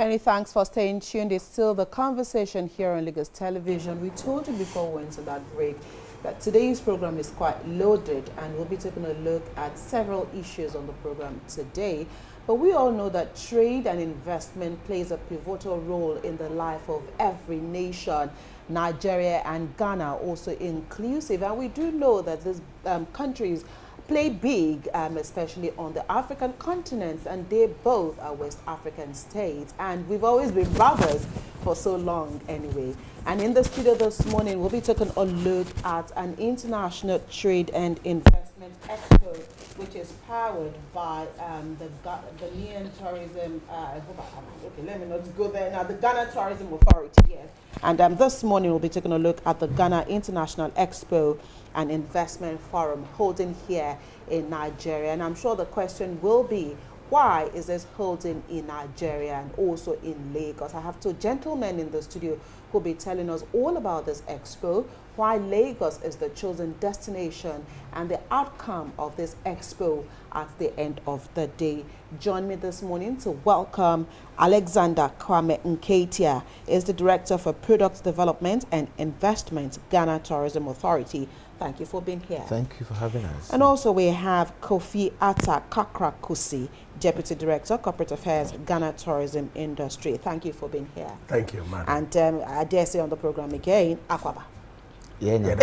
Many thanks for staying tuned. It's still the conversation here on Lagos Television. We told you before we went to that break that today's program is quite loaded, and we'll be taking a look at several issues on the program today. But we all know that trade and investment plays a pivotal role in the life of every nation. Nigeria and Ghana also inclusive, and we do know that these countries play big, especially on the African continent, and they both are West African states, and we've always been brothers for so long anyway. And in the studio this morning, we'll be taking a look at an international trade and investment expo, which is powered by the Ghanaian Tourism, okay, let me not go there now, the Ghana Tourism Authority, yes. And this morning, we'll be taking a look at the Ghana International Expo and Investment Forum holding here in Nigeria. And I'm sure the question will be, why is this holding in Nigeria and also in Lagos? I have two gentlemen in the studio who will be telling us all about this expo, why Lagos is the chosen destination, and the outcome of this expo at the end of the day. Join me this morning to welcome Alexander Kwame Nketia, is the Director for Product Development and Investment, Ghana Tourism Authority. Thank you for being here. Thank you for having us. And also we have Kofi Atta Kakrakusi, Deputy Director, Corporate Affairs, Ghana Tourism Industry. Thank you for being here. Thank you, madam. And I dare say on the program again, Akwaba. Yeah, no.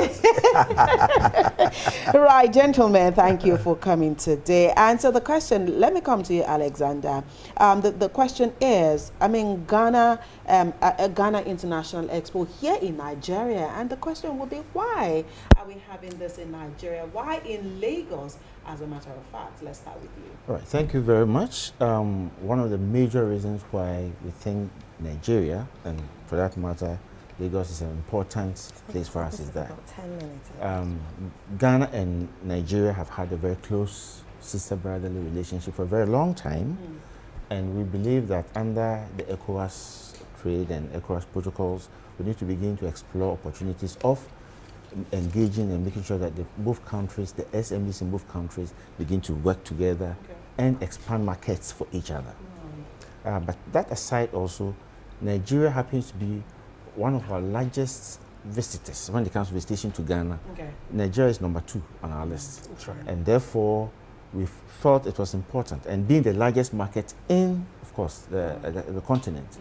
Right, gentlemen, thank you for coming today. And so the question, let me come to you, Alexander. The question is, I mean, Ghana International Expo here in Nigeria, and the question would be, why are we having this in Nigeria? Why in Lagos, as a matter of fact? Let's start with you. All right, thank you very much. One of the major reasons why we think Nigeria, and for that matter, Lagos is an important place for us is that 10 minutes. Ghana and Nigeria have had a very close sister-brotherly relationship for a very long time, and we believe that under the ECOWAS trade and ECOWAS protocols, we need to begin to explore opportunities of engaging and making sure that both countries, the SMEs in both countries, begin to work together and expand markets for each other. But that aside also, Nigeria happens to be one of our largest visitors when it comes to visitation to Ghana. Nigeria is number 2 on our list. That's right. And therefore, we felt it was important. And being the largest market in, of course, the continent,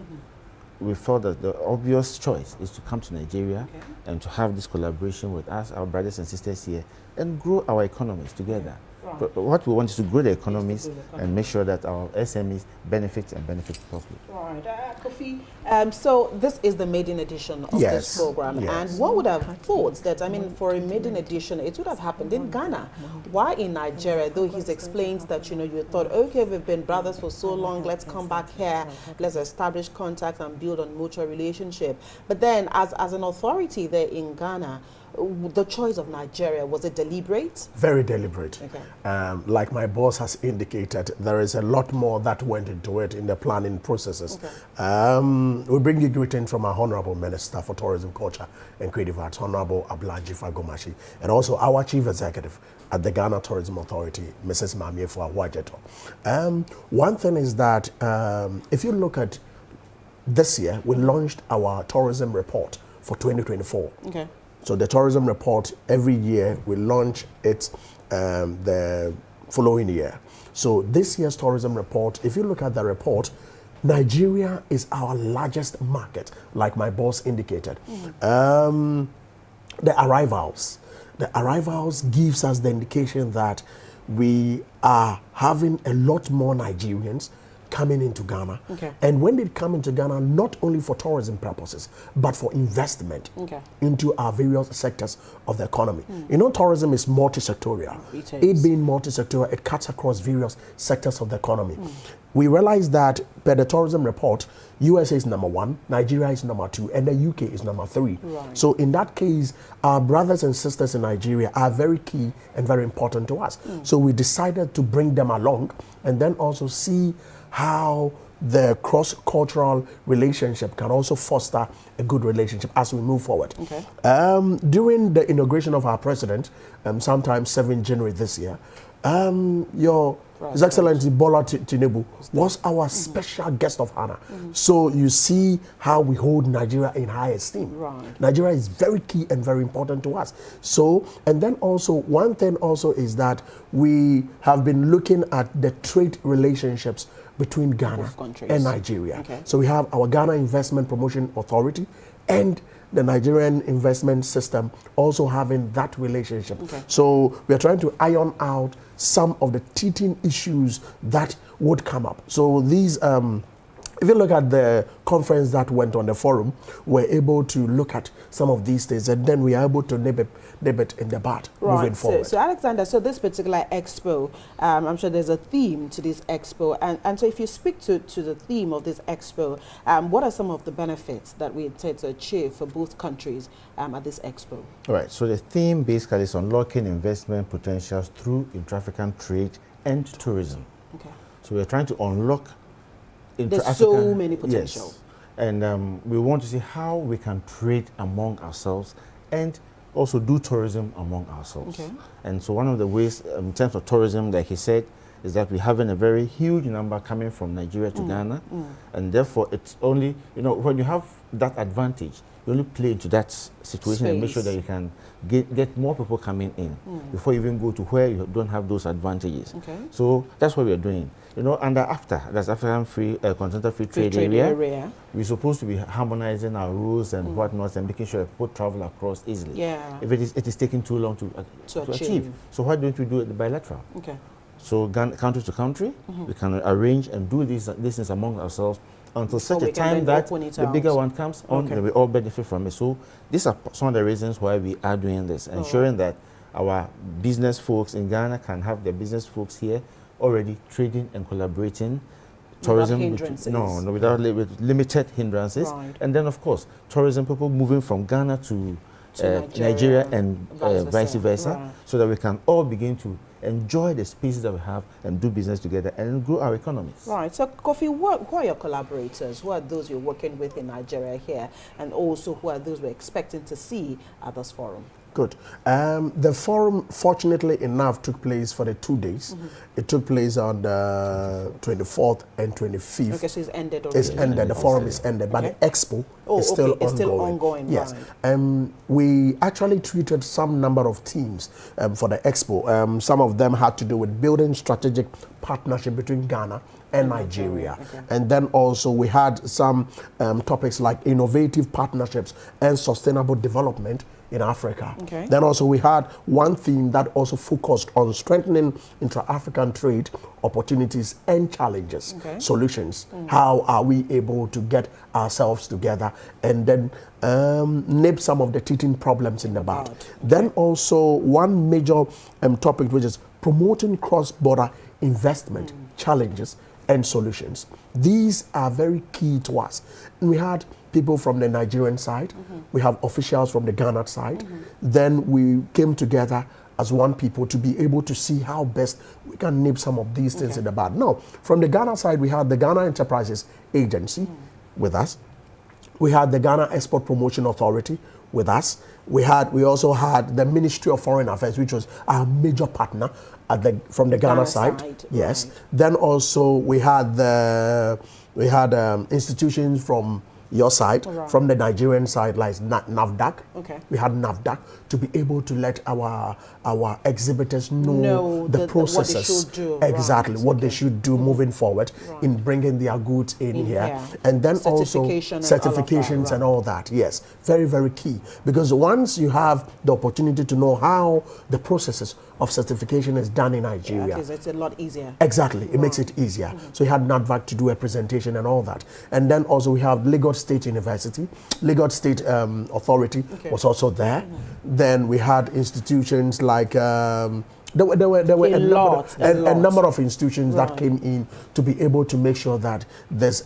we felt that the obvious choice is to come to Nigeria and to have this collaboration with us, our brothers and sisters here, and grow our economies together. But what we want is to grow the economies and make sure that our SMEs benefit properly. Right, Kofi. So this is the maiden edition of this program, and one would have thought that, I mean, for a maiden edition, it would have happened in Ghana. Why in Nigeria? Though he's explained that, you know, you thought, okay, we've been brothers for so long, let's come back here, let's establish contact and build on mutual relationship. But then, as an authority there in Ghana, the choice of Nigeria, was it deliberate? Very deliberate. Like my boss has indicated, there is a lot more that went into it in the planning processes. We bring you greeting from our Honorable Minister for Tourism, Culture and Creative Arts, Honorable Ablaji Fagomashi, and also our Chief Executive at the Ghana Tourism Authority, Mrs. Mamiefu Awajeto. One thing is that if you look at this year, we launched our tourism report for 2024. So the tourism report, every year we launch it the following year. So this year's tourism report, if you look at the report, Nigeria is our largest market, like my boss indicated. The arrivals gives us the indication that we are having a lot more Nigerians coming into Ghana. And when they come into Ghana, not only for tourism purposes, but for investment into our various sectors of the economy. You know, tourism is multi-sectorial. It being multi-sectorial, it cuts across various sectors of the economy. We realize that per the tourism report, USA is number 1, Nigeria is number 2, and the UK is number 3. So in that case, our brothers and sisters in Nigeria are very key and very important to us. So we decided to bring them along and then also see how the cross-cultural relationship can also foster a good relationship as we move forward. Okay. During the inauguration of our president, sometime 7 January this year, your His Excellency Bola Tinubu was our special guest of honor. So you see how we hold Nigeria in high esteem. Right. Nigeria is very key and very important to us. So, and then also, one thing also is that we have been looking at the trade relationships between Ghana and Nigeria. Okay. So we have our Ghana Investment Promotion Authority and the Nigerian investment system also having that relationship. Okay. So we are trying to iron out some of the teething issues that would come up. So these, if you look at the conference that went on the forum, we're able to look at some of these things, and then we are able to nib it in the bud moving forward. So Alexander, so this particular expo, I'm sure there's a theme to this expo, and so if you speak to the theme of this expo, what are some of the benefits that we intend to achieve for both countries at this expo? All right, so the theme basically is unlocking investment potentials through intra-African trade and tourism. Okay. So we're trying to unlock There's so many potential. Yes. And we want to see how we can trade among ourselves and also do tourism among ourselves. Okay. And so one of the ways, in terms of tourism, like he said, is that we're having a very huge number coming from Nigeria to Ghana. And therefore, it's only, when you have that advantage, you only play into that situation and make sure that you can get more people coming in before you even go to where you don't have those advantages. Okay. So that's what we're doing. Under AFTA, that's African Continental Free Trade Area, we're supposed to be harmonizing our rules and whatnot and making sure that people travel across easily. Yeah. If it is taking too long to achieve. So why don't we do it bilateral? Okay. So country to country, we can arrange and do these things among ourselves until such a time that the bigger one comes on, and we all benefit from it. So these are some of the reasons why we are doing this, ensuring that our business folks in Ghana can have their business folks here already trading and collaborating. Tourism, without limited hindrances. Right. And then, of course, tourism, people moving from Ghana to Nigeria and vice versa, right, so that we can all begin to enjoy the spaces that we have and do business together and grow our economies. Right. So, Kofi, who are your collaborators? Who are those you're working with in Nigeria here? And also, who are those we're expecting to see at this forum? Good. The forum, fortunately enough, took place for the 2 days. It took place on the 24th and 25th. Okay, so it's ended already. It's ended. The forum is ended, but the expo is still ongoing. It's still ongoing. Yes. Right. We actually treated some number of themes for the expo. Some of them had to do with building strategic partnership between Ghana and Nigeria. Okay. And then also we had some topics like innovative partnerships and sustainable development in Africa. Okay. Then also we had one theme that also focused on strengthening intra-African trade opportunities and challenges, solutions. How are we able to get ourselves together and then nip some of the teething problems in the bud. Then also one major topic, which is promoting cross-border investment challenges and solutions. These are very key to us. And we had people from the Nigerian side, we have officials from the Ghana side. Then we came together as one people to be able to see how best we can nip some of these things in the bud. Now, from the Ghana side, we had the Ghana Enterprises Agency with us. We had the Ghana Export Promotion Authority with us. We also had the Ministry of Foreign Affairs, which was our major partner from the Ghana side. Yes. Right. Then also we had institutions from your side, from the Nigerian side, like NAFDAC. Okay. We had NAFDAC to be able to let our exhibitors know the processes. What they should do. Exactly, what they should do moving forward in bringing their goods in here. And then also certifications and all that. Yes, very, very key. Because once you have the opportunity to know how the processes of certification is done in Nigeria. It's a lot easier. Exactly, it makes it easier. So we had NADVAC to do a presentation and all that. And then also we have Lagos State University, Lagos State Authority was also there. Then we had institutions like, there were a number of institutions that came in to be able to make sure that this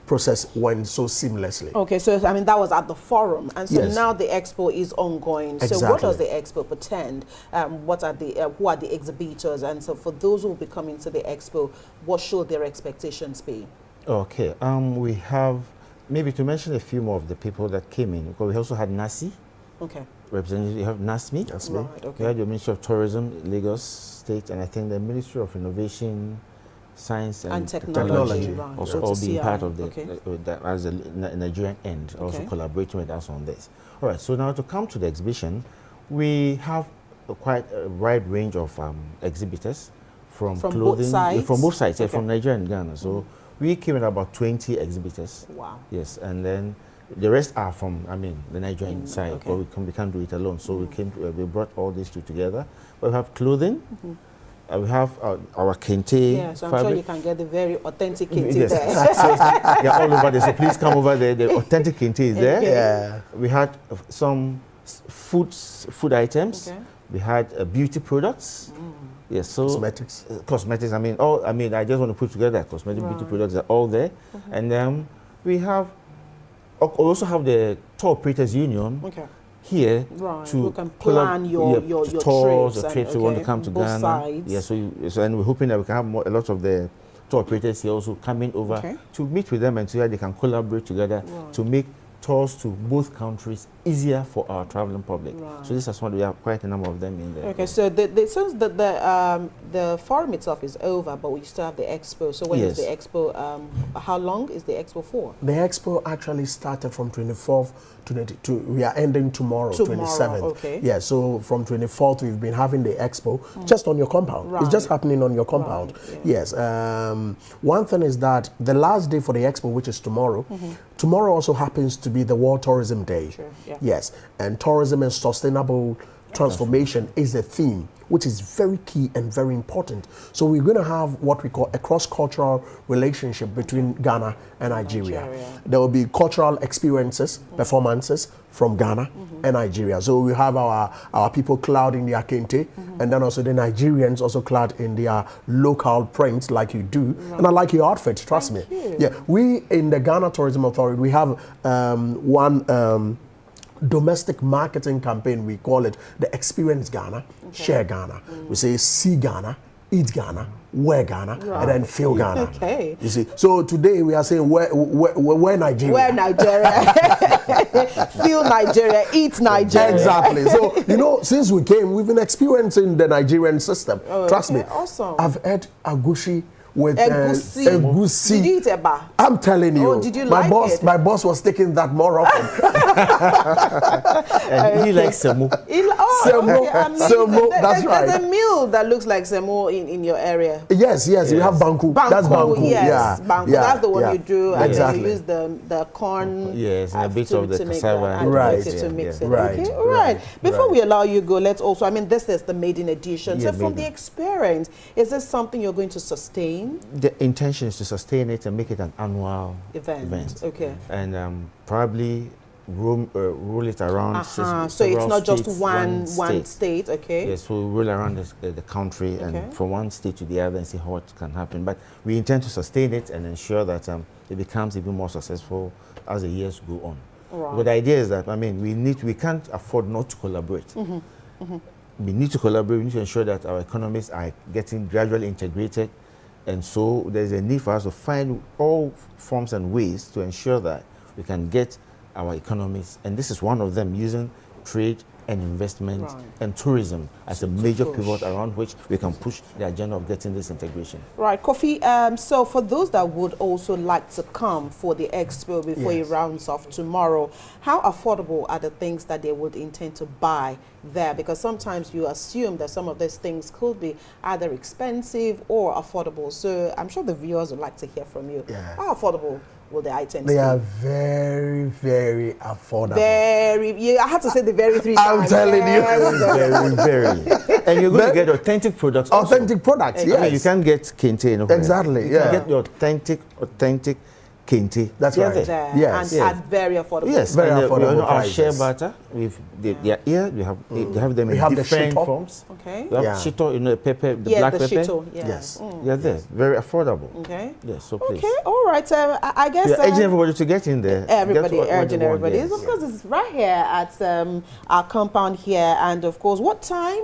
process went so seamlessly. Okay, so I mean that was at the forum, and so now the expo is ongoing. Exactly. So what does the expo portend? What are who are the exhibitors? And so for those who will be coming to the expo, what should their expectations be? Okay. We have, maybe to mention a few more of the people that came in, because we also had Nasi. Okay. Representative, you have NASMI. That's me. Right, okay. You had the Ministry of Tourism, Lagos State, and I think the Ministry of Innovation, Science and Technology right. also So all it's being CI. part of the, Okay. as the Nigerian end, also Okay. collaborating with us on this. All right, so now to come to the exhibition, we have quite a wide range of exhibitors from From clothing, both sides? from both sides, Okay. from Nigeria and Ghana. So we came with about 20 exhibitors. Wow. Yes, and then the rest are from, the Nigerian side, okay. but we can't do it alone. So we brought all these two together. We have clothing, we have our kente Yeah, so I'm fabric. sure you can get the very authentic kente Yes. there. So they're all over there, so please come over there. The authentic kente is there. Okay. Yeah. We had some food items. Okay. We had beauty products. Yes, so Cosmetics. cosmetics. I just want to put together cosmetic beauty Right. products are all there, and then we also have the tour operators union Okay. here Right. to You can plan your tours trips or trips who want to come to both Ghana. sides. Yeah, and we're hoping that we can have a lot of the tour operators here also coming over Okay. to meet with them and so that they can collaborate together Right. to make tours to both countries easier for our traveling public. Right. So this is what we have quite a number of them in there. Okay, so since the forum itself is over, but we still have the expo. So when is Yes. the expo? How long is the expo for? The expo actually started from 24th to 22. We are ending tomorrow, Tomorrow, 27th. okay. Yeah, so from 24th, we've been having the expo just on your compound. It's just Right. happening on your compound. Right, yeah. Yes. One thing is that the last day for the expo, which is tomorrow, tomorrow also happens to be the World Tourism Day. Sure, yeah. Yes, and tourism and sustainable transformation is the theme, which is very key and very important. So we're going to have what we call a cross-cultural relationship between Ghana and Nigeria. There will be cultural experiences, performances from Ghana and Nigeria. So we have our people clad in their kente, and then also the Nigerians also clad in their local prints like you do. And I like your outfit, trust me. you. Yeah, we in the Ghana Tourism Authority, we have one domestic marketing campaign. We call it the Experience Ghana, Share Ghana. We say see Ghana, eat Ghana, wear Ghana, and then feel Ghana. Okay. You see, so today we are saying wear Nigeria. Wear Nigeria, feel Nigeria, eat Nigeria. Exactly. So, since we came, we've been experiencing the Nigerian system. Trust me. Awesome. I've had agushi with Egusi. egusi. Did you eat eba? I'm telling you. Oh, did you like it? My boss was taking that more often. And he likes semo. Semo, semo, that's right. There's a meal that looks like semo in your area. Yes, we have banku. That's banku. Yes, Yeah, banku. yeah, That's the one yeah. you do, and Exactly. then you use the corn. Yes, and a bit of the to make cassava. that, and Right. to mix it. Right, Okay, all right. right, Before right. we allow you go, let's also. This is the maiden edition. Yeah, So from the maiden. experience, is this something you're going to sustain? The intention is to sustain it and make it an annual Event. Okay. and probably roll it around. So it's several not just states, one state. Okay. Yes, so we roll around the country Okay. and from one state to the other and see what can happen. But we intend to sustain it and ensure that it becomes even more successful as the years go on. Right. But the idea is that we can't afford not to collaborate. We need to collaborate. We need to ensure that our economies are getting gradually integrated, and so there's a need for us to find all forms and ways to ensure that we can get our economies, and this is one of them, using trade and investment Right. and tourism as a major push. pivot around which we can push the agenda of getting this integration. Right, Kofi. So for those that would also like to come for the expo before it Yes. rounds off tomorrow, how affordable are the things that they would intend to buy there? Because sometimes you assume that some of these things could be either expensive or affordable. So I'm sure the viewers would like to hear from you. Yeah. How affordable will the items They be? are very, very affordable. I had to say the very three I'm times. telling you. Very, very. And you're going to get authentic products also. Authentic products, yes. You can't get kente anywhere. Exactly, You yeah. can get the authentic kente. That's They're right. there. There, Yes. and Yes. at very affordable. Yes, Very and affordable our prices. share butter. They are here. They have them We in have the different shito. forms. Okay. We have Yeah. shito, the pepper, the Yeah, black the pepper. shito. Yeah. Yes. They're there. Very affordable. Okay. Yes, so please. Okay. All right. I guess. We're urging everybody to get in there. Everybody, Get what urging they want, everybody. yes. Of course, it's right here at our compound here. And of course, what time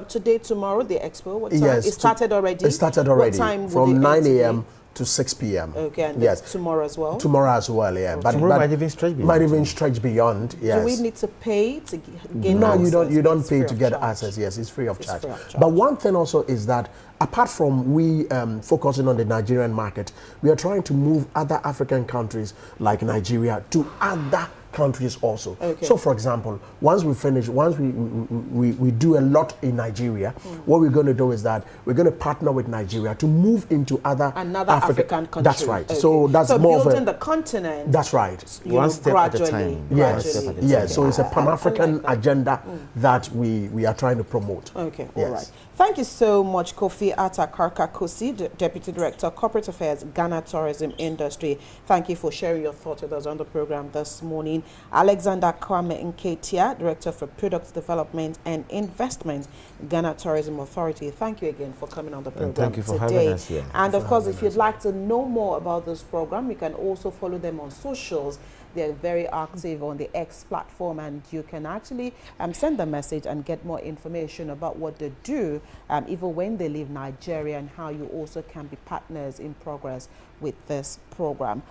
today, tomorrow, the expo? What time? Yes, It started already? It started already. What time will From it 9 end a.m. to 6 p.m. Okay, and yes, tomorrow as well? Tomorrow as well, yeah. Okay. Tomorrow might even stretch beyond. Might even stretch beyond, yes. Do we need to pay to gain No, access? you don't It's pay free to of get charge. access, yes, it's free of It's charge. free of charge. But one thing also is that apart from we focusing on the Nigerian market, we are trying to move other African countries like Nigeria to other countries also. Okay. So for example, once we do a lot in Nigeria, what we're going to do is that we're going to partner with Nigeria to move into another African country. That's right. Okay. So that's more building of a, the continent. That's right. One step at a gradually. time. Yes, Gradually. yes. So it's a I Pan-African like that. agenda that we are trying to promote. Okay, Yes. all right. Thank you so much, Kofi Atakarka Kosi, Deputy Director, Corporate Affairs, Ghana Tourism Industry. Thank you for sharing your thoughts with us on the program this morning. Alexander Kwame Nketia, Director for Products Development and Investment, Ghana Tourism Authority. Thank you again for coming on the program thank you for today. having us here. And of course, if you'd like to know more about this program, you can also follow them on socials. They're very active on the X platform, and you can actually send a message and get more information about what they do, even when they leave Nigeria, and how you also can be partners in progress with this program.